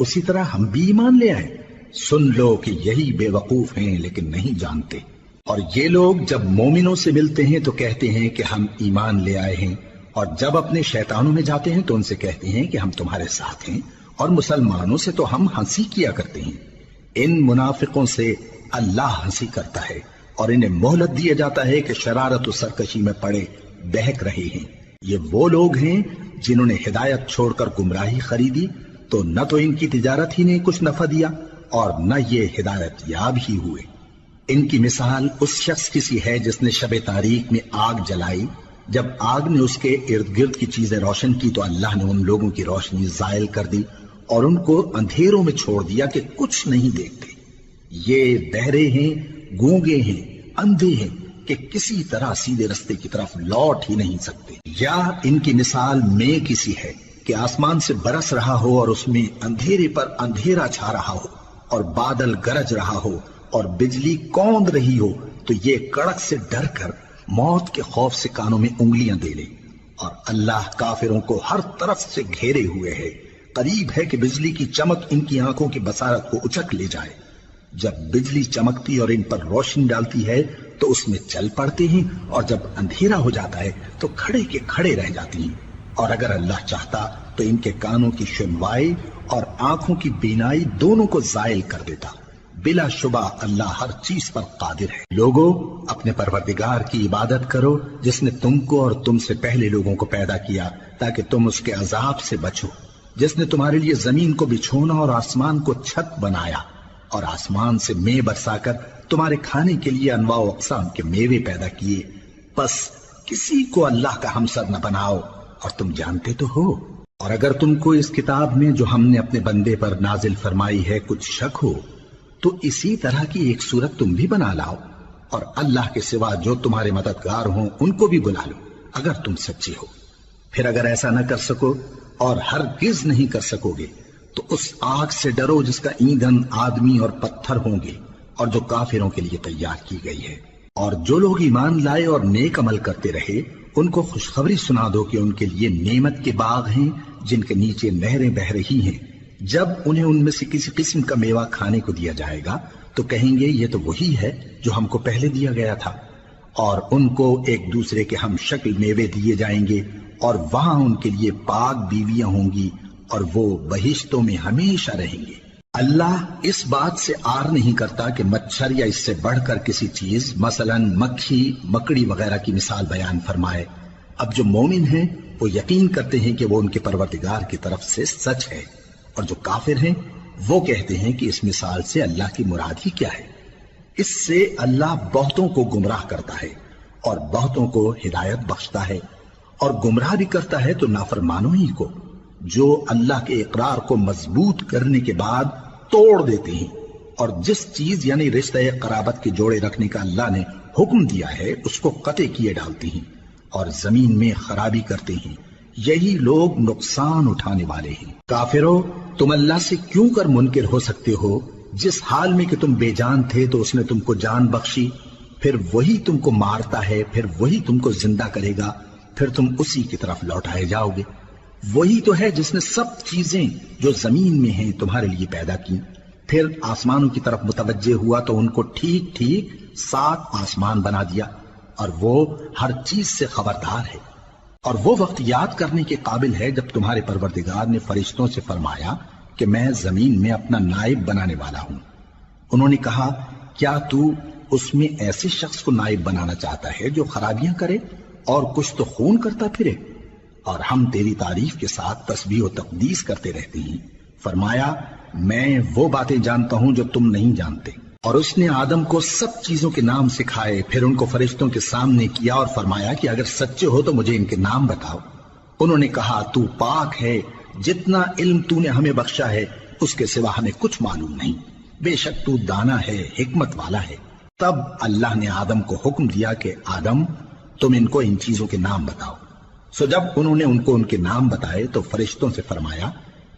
اسی طرح ہم بھی ایمان لے آئے؟ سن لو کہ یہی بے وقوف ہیں لیکن نہیں جانتے۔ اور یہ لوگ جب مومنوں سے ملتے ہیں تو کہتے ہیں کہ ہم ایمان لے آئے ہیں، اور جب اپنے شیطانوں میں جاتے ہیں تو ان سے کہتے ہیں کہ ہم تمہارے ساتھ ہیں، اور مسلمانوں سے تو ہم ہنسی کیا کرتے ہیں۔ ان منافقوں سے اللہ ہنسی کرتا ہے اور انہیں مہلت دیا جاتا ہے کہ شرارت و سرکشی میں پڑے بہک رہے ہیں۔ یہ وہ لوگ ہیں جنہوں نے ہدایت چھوڑ کر گمراہی خریدی، تو نہ تو ان کی تجارت ہی نے کچھ نفع دیا اور نہ یہ ہدایت یاب ہی ہوئے۔ ان کی مثال اس شخص کی سی ہے جس نے شب تاریک میں آگ جلائی، جب آگ نے اس کے ارد گرد کی چیزیں روشن کی تو اللہ نے ان لوگوں کی روشنی زائل کر دی اور ان کو اندھیروں میں چھوڑ دیا کہ کچھ نہیں دیکھتے۔ یہ بہرے ہیں، گونگے ہیں، اندھے ہیں کہ کسی طرح سیدھے رستے کی طرف لوٹ ہی نہیں سکتے۔ یا ان کی مثال میں کسی ہے کہ آسمان سے برس رہا ہو اور اس میں اندھیرے پر اندھیرا چھا رہا ہو اور بادل گرج رہا ہو اور بجلی کوند رہی ہو، تو یہ کڑک سے ڈر کر موت کے خوف سے کانوں میں انگلیاں دے لے۔ اور اللہ کافروں کو ہر طرف سے گھیرے ہوئے ہے، قریب ہے کہ بجلی کی چمک ان کی آنکھوں کی بصارت کو اچک لے جائے۔ جب بجلی چمکتی اور ان پر روشنی ڈالتی ہے تو اس میں چل پڑتے ہیں، اور جب اندھیرا ہو جاتا ہے تو کھڑے کے کھڑے رہ جاتی ہیں۔ اور اگر اللہ چاہتا تو ان کے کانوں کی سنوائی اور آنکھوں کی بینائی دونوں کو زائل کر دیتا۔ بلا شبہ اللہ ہر چیز پر قادر ہے۔ لوگو، اپنے پروردگار کی عبادت کرو جس نے تم کو اور تم سے پہلے لوگوں کو پیدا کیا تاکہ تم اس کے عذاب سے بچو، جس نے تمہارے لیے زمین کو بچھونا اور آسمان کو چھت بنایا، اور آسمان سے مے برسا کر تمہارے کھانے کے لیے انواع و اقسام کے میوے پیدا کیے۔ پس کسی کو اللہ کا ہمسر نہ بناؤ، اور تم جانتے تو ہو۔ اور اگر تم کو اس کتاب میں جو ہم نے اپنے بندے پر نازل فرمائی ہے کچھ شک ہو تو اسی طرح کی ایک صورت تم بھی بنا لاؤ، اور اللہ کے سوا جو تمہارے مددگار ہوں ان کو بھی بلا لو اگر تم سچے ہو۔ پھر اگر ایسا نہ کر سکو اور ہرگز نہیں کر سکو گے تو اس آگ سے ڈرو جس کا ایندھن آدمی اور پتھر ہوں گے اور جو کافروں کے لیے تیار کی گئی ہے۔ اور جو لوگ ایمان لائے اور نیک عمل کرتے رہے ان کو خوشخبری سنا دو کہ ان کے لیے نعمت کے باغ ہیں جن کے نیچے نہریں بہہ رہی ہیں۔ جب انہیں ان میں سے کسی قسم کا میوہ کھانے کو دیا جائے گا تو کہیں گے یہ تو وہی ہے جو ہم کو پہلے دیا گیا تھا، اور ان کو ایک دوسرے کے ہم شکل میوے دیے جائیں گے، اور وہاں ان کے لیے پاک بیویاں ہوں گی اور وہ بہشتوں میں ہمیشہ رہیں گے۔ اللہ اس بات سے آر نہیں کرتا کہ مچھر یا اس سے بڑھ کر کسی چیز مثلا مکھی، مکڑی وغیرہ کی مثال بیان فرمائے۔ اب جو مومن ہیں وہ یقین کرتے ہیں کہ وہ ان کے پروردگار کی طرف سے سچ ہے، اور جو کافر ہیں وہ کہتے ہیں کہ اس مثال سے اللہ کی مراد ہی کیا ہے۔ اس سے اللہ بہتوں کو گمراہ کرتا ہے اور بہتوں کو ہدایت بخشتا ہے، اور گمراہ بھی کرتا ہے تو نافرمانوں ہی کو، جو اللہ کے اقرار کو مضبوط کرنے کے بعد توڑ دیتے ہیں، اور جس چیز یعنی رشتہ قرابت کے جوڑے رکھنے کا اللہ نے حکم دیا ہے اس کو قطع کیے ڈالتے ہیں اور زمین میں خرابی کرتے ہیں۔ یہی لوگ نقصان اٹھانے والے ہیں۔ کافرو، تم اللہ سے کیوں کر منکر ہو سکتے ہو؟ جس حال میں کہ تم بے جان تھے تو اس نے تم کو جان بخشی، پھر وہی تم کو مارتا ہے، پھر وہی تم کو زندہ کرے گا، پھر تم اسی کی طرف لوٹائے جاؤ گے۔ وہی تو ہے جس نے سب چیزیں جو زمین میں ہیں تمہارے لیے پیدا کی، پھر آسمانوں کی طرف متوجہ ہوا تو ان کو ٹھیک ٹھیک 7 آسمان بنا دیا، اور وہ ہر چیز سے خبردار ہے۔ اور وہ وقت یاد کرنے کے قابل ہے جب تمہارے پروردگار نے فرشتوں سے فرمایا کہ میں زمین میں اپنا نائب بنانے والا ہوں۔ انہوں نے کہا، کیا تو اس میں ایسے شخص کو نائب بنانا چاہتا ہے جو خرابیاں کرے اور کچھ تو خون کرتا پھرے؟ اور ہم تیری تعریف کے ساتھ تسبیح و تقدیس کرتے رہتے ہیں۔ فرمایا، میں وہ باتیں جانتا ہوں جو تم نہیں جانتے۔ اور اس نے آدم کو سب چیزوں کے نام سکھائے، پھر ان کو فرشتوں کے سامنے کیا اور فرمایا کہ اگر سچے ہو تو مجھے ان کے نام بتاؤ۔ انہوں نے کہا، تو پاک ہے، جتنا علم تو نے ہمیں بخشا ہے اس کے سوا ہمیں کچھ معلوم نہیں، بے شک تو دانا ہے، حکمت والا ہے۔ تب اللہ نے آدم کو حکم دیا کہ آدم، تم ان کو ان چیزوں کے نام بتاؤ۔ سو جب انہوں نے ان کو ان کے نام بتائے تو فرشتوں سے فرمایا،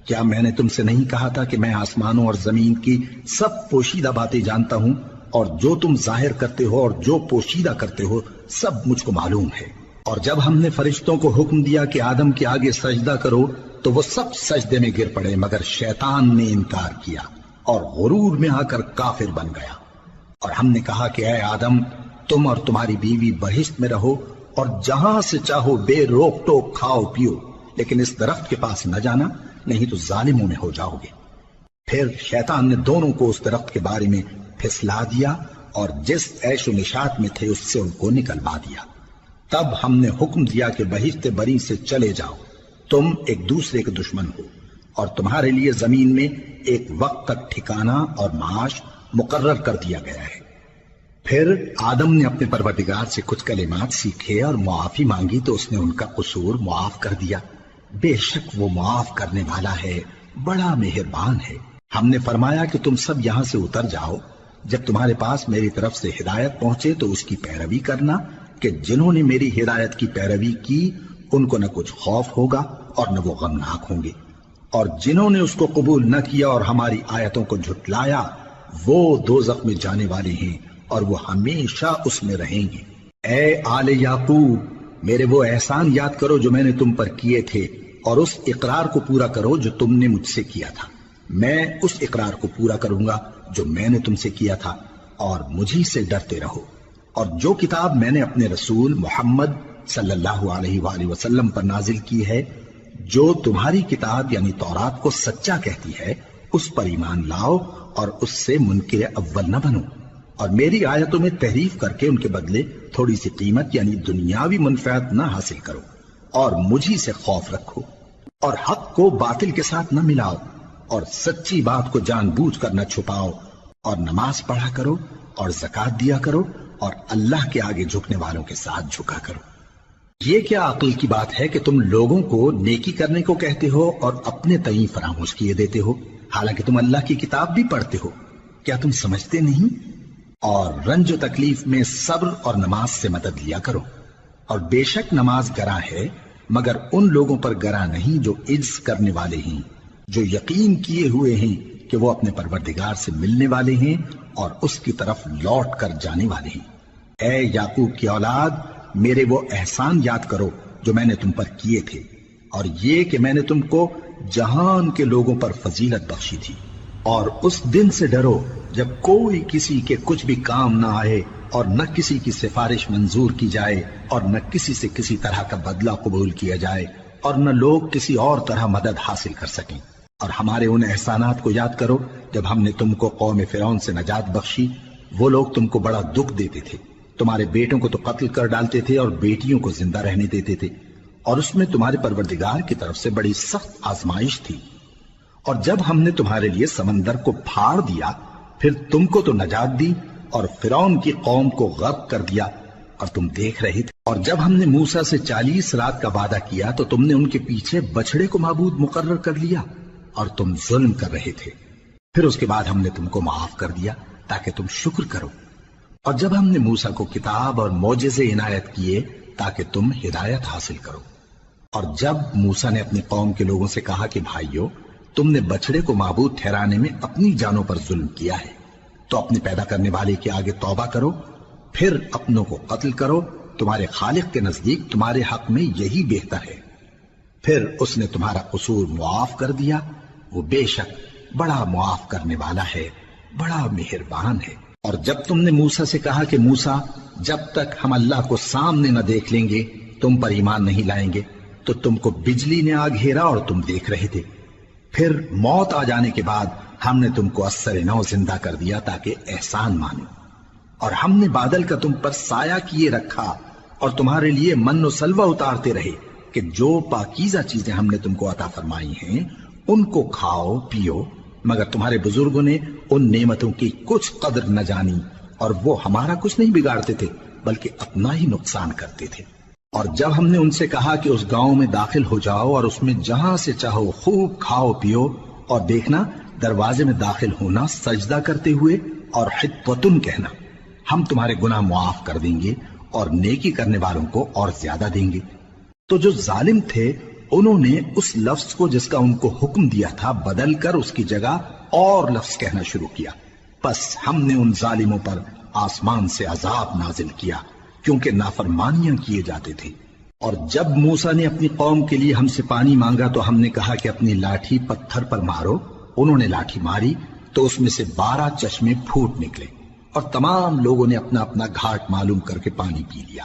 کیا میں نے تم سے نہیں کہا تھا کہ میں آسمانوں اور زمین کی سب پوشیدہ باتیں جانتا ہوں، اور جو تم ظاہر کرتے ہو اور جو پوشیدہ کرتے ہو سب مجھ کو معلوم ہے۔ اور جب ہم نے فرشتوں کو حکم دیا کہ آدم کے آگے سجدہ کرو تو وہ سب سجدے میں گر پڑے مگر شیطان نے انکار کیا اور غرور میں آ کر کافر بن گیا۔ اور ہم نے کہا کہ اے آدم، تم اور تمہاری بیوی بہشت میں رہو اور جہاں سے چاہو بے روک ٹوک کھاؤ پیو، لیکن اس درخت کے پاس نہ جانا، نہیں تو ظالموں میں ہو جاؤ گے۔ پھر شیطان نے دونوں کو اس درخت کے بارے میں پھسلا دیا اور جس عیش و نشاط میں تھے اس سے ان کو نکلوا دیا۔ تب ہم نے حکم دیا کہ بہشت بری سے چلے جاؤ، تم ایک دوسرے کے دشمن ہو، اور تمہارے لیے زمین میں ایک وقت تک ٹھکانہ اور معاش مقرر کر دیا گیا ہے۔ پھر آدم نے اپنے پروردگار سے کچھ کلمات سیکھے اور معافی مانگی تو اس نے ان کا قصور معاف کر دیا۔ بے شک وہ معاف کرنے والا ہے، بڑا مہربان ہے۔ ہم نے فرمایا کہ تم سب یہاں سے اتر جاؤ، جب تمہارے پاس میری طرف سے ہدایت پہنچے تو اس کی پیروی کرنا، کہ جنہوں نے میری ہدایت کی پیروی کی ان کو نہ کچھ خوف ہوگا اور نہ وہ غمناک ہوں گے، اور جنہوں نے اس کو قبول نہ کیا اور ہماری آیتوں کو جھٹلایا وہ دوزخ میں جانے والے ہیں اور وہ ہمیشہ اس میں رہیں گے۔ اے آل یعقوب، میرے وہ احسان یاد کرو جو میں نے تم پر کیے تھے، اور اس اقرار کو پورا کرو جو تم نے مجھ سے کیا تھا۔ میں اس اقرار کو پورا کروں گا جو میں نے تم سے کیا تھا، اور مجھی سے ڈرتے رہو۔ اور جو کتاب میں نے اپنے رسول محمد صلی اللہ علیہ وآلہ وسلم پر نازل کی ہے، جو تمہاری کتاب یعنی تورات کو سچا کہتی ہے، اس پر ایمان لاؤ اور اس سے منکر اول نہ بنو، اور میری آیتوں میں تحریف کر کے ان کے بدلے تھوڑی سی قیمت یعنی دنیاوی منفعت نہ حاصل کرو، اور مجھی سے خوف رکھو، اور حق کو باطل کے ساتھ نہ ملاؤ، اور سچی بات کو جان بوجھ کر نہ چھپاؤ، اور نماز پڑھا کرو اور زکوٰۃ دیا کرو، اور اللہ کے آگے جھکنے والوں کے ساتھ جھکا کرو۔ یہ کیا عقل کی بات ہے کہ تم لوگوں کو نیکی کرنے کو کہتے ہو اور اپنے تئیں فراموش کیے دیتے ہو، حالانکہ تم اللہ کی کتاب بھی پڑھتے ہو؟ کیا تم سمجھتے نہیں؟ اور رنج و تکلیف میں صبر اور نماز سے مدد لیا کرو، اور بے شک نماز گراں ہے مگر ان لوگوں پر گراں نہیں جو عجز کرنے والے ہیں، جو یقین کیے ہوئے ہیں کہ وہ اپنے پروردگار سے ملنے والے ہیں اور اس کی طرف لوٹ کر جانے والے ہیں۔ اے یعقوب کی اولاد، میرے وہ احسان یاد کرو جو میں نے تم پر کیے تھے، اور یہ کہ میں نے تم کو جہان کے لوگوں پر فضیلت بخشی تھی۔ اور اس دن سے ڈرو جب کوئی کسی کے کچھ بھی کام نہ آئے، اور نہ کسی کی سفارش منظور کی جائے، اور نہ کسی سے کسی طرح کا بدلہ قبول کیا جائے، اور نہ لوگ کسی اور طرح مدد حاصل کر سکیں۔ اور ہمارے ان احسانات کو یاد کرو جب ہم نے تم کو قوم فرعون سے نجات بخشی۔ وہ لوگ تم کو بڑا دکھ دیتے تھے، تمہارے بیٹوں کو تو قتل کر ڈالتے تھے اور بیٹیوں کو زندہ رہنے دیتے تھے، اور اس میں تمہارے پروردگار کی طرف سے بڑی سخت آزمائش تھی۔ اور جب ہم نے تمہارے لیے سمندر کو پھاڑ دیا، پھر تم کو تو نجات دی اور فرعون کی قوم کو غرق کر دیا، اور تم دیکھ رہے تھے۔ اور جب ہم نے موسیٰ سے 40 رات کا وعدہ کیا تو تم نے ان کے پیچھے بچڑے کو معبود مقرر کر لیا، اور تم ظلم کر رہے تھے۔ پھر اس کے بعد ہم نے تم کو معاف کر دیا تاکہ تم شکر کرو۔ اور جب ہم نے موسیٰ کو کتاب اور معجزے عنایت کیے تاکہ تم ہدایت حاصل کرو۔ اور جب موسیٰ نے اپنی قوم کے لوگوں سے کہا کہ بھائیو، تم نے بچڑے کو معبود ٹھہرانے میں اپنی جانوں پر ظلم کیا ہے، تو اپنے پیدا کرنے والے کے آگے توبہ کرو، پھر اپنوں کو قتل کرو، تمہارے خالق کے نزدیک تمہارے حق میں یہی بہتر ہے۔ پھر اس نے تمہارا قصور معاف کر دیا، وہ بے شک بڑا معاف کرنے والا ہے، بڑا مہربان ہے۔ اور جب تم نے موسیٰ سے کہا کہ موسیٰ، جب تک ہم اللہ کو سامنے نہ دیکھ لیں گے تم پر ایمان نہیں لائیں گے، تو تم کو بجلی نے آ گھیرا اور تم دیکھ رہے تھے۔ پھر موت آ جانے کے بعد ہم نے تم کو اثر نو زندہ کر دیا تاکہ احسان مانو۔ اور ہم نے بادل کا تم پر سایہ کیے رکھا اور تمہارے لیے من و سلوہ اتارتے رہے کہ جو پاکیزہ چیزیں ہم نے تم کو عطا فرمائی ہیں ان کو کھاؤ پیو، مگر تمہارے بزرگوں نے ان نعمتوں کی کچھ قدر نہ جانی، اور وہ ہمارا کچھ نہیں بگاڑتے تھے بلکہ اپنا ہی نقصان کرتے تھے۔ اور جب ہم نے ان سے کہا کہ اس گاؤں میں داخل ہو جاؤ اور اس میں جہاں سے چاہو خوب کھاؤ پیو، اور دیکھنا دروازے میں داخل ہونا سجدہ کرتے ہوئے اور حطوۃن کہنا، ہم تمہارے گناہ معاف کر دیں گے اور نیکی کرنے والوں کو اور زیادہ دیں گے۔ تو جو ظالم تھے انہوں نے اس لفظ کو جس کا ان کو حکم دیا تھا بدل کر اس کی جگہ اور لفظ کہنا شروع کیا، پس ہم نے ان ظالموں پر آسمان سے عذاب نازل کیا کیونکہ نافرمانیاں کیے جاتے تھے۔ اور جب موسیٰ نے اپنی قوم کے لیے ہم سے پانی مانگا تو ہم نے کہا کہ اپنی لاٹھی پتھر پر مارو. انہوں نے لاٹھی ماری تو اس میں سے 12 چشمے پھوٹ نکلے اور تمام لوگوں نے اپنا اپنا گھاٹ معلوم کر کے پانی پی لیا.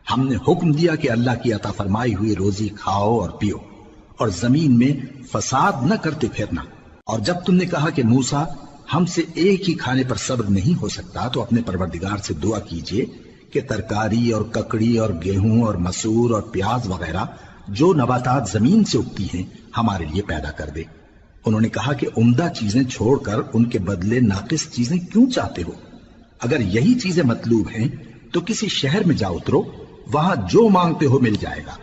ہم نے حکم دیا کہ اللہ کی عطا فرمائی ہوئی روزی کھاؤ اور پیو اور زمین میں فساد نہ کرتے پھرنا. اور جب تم نے کہا کہ موسیٰ ہم سے ایک ہی کھانے پر صبر نہیں ہو سکتا تو اپنے پروردگار سے دعا کیجئے کہ ترکاری اور ککڑی اور گیہوں اور مسور اور پیاز وغیرہ جو نباتات زمین سے اگتی ہیں ہمارے لیے پیدا کر دے. انہوں نے کہا کہ عمدہ چیزیں چھوڑ کر ان کے بدلے ناقص چیزیں کیوں چاہتے ہو؟ اگر یہی چیزیں مطلوب ہیں تو کسی شہر میں جا اترو، وہاں جو مانگتے ہو مل جائے گا.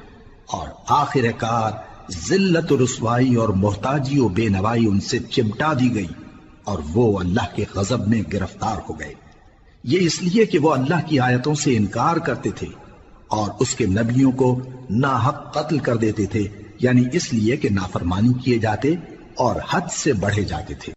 اور آخر کار ذلت و رسوائی اور محتاجی و بے نوائی ان سے چمٹا دی گئی اور وہ اللہ کے غضب میں گرفتار ہو گئے. یہ اس لیے کہ وہ اللہ کی آیتوں سے انکار کرتے تھے اور اس کے نبیوں کو ناحق قتل کر دیتے تھے، یعنی اس لیے کہ نافرمانی کیے جاتے اور حد سے بڑھے جاتے تھے.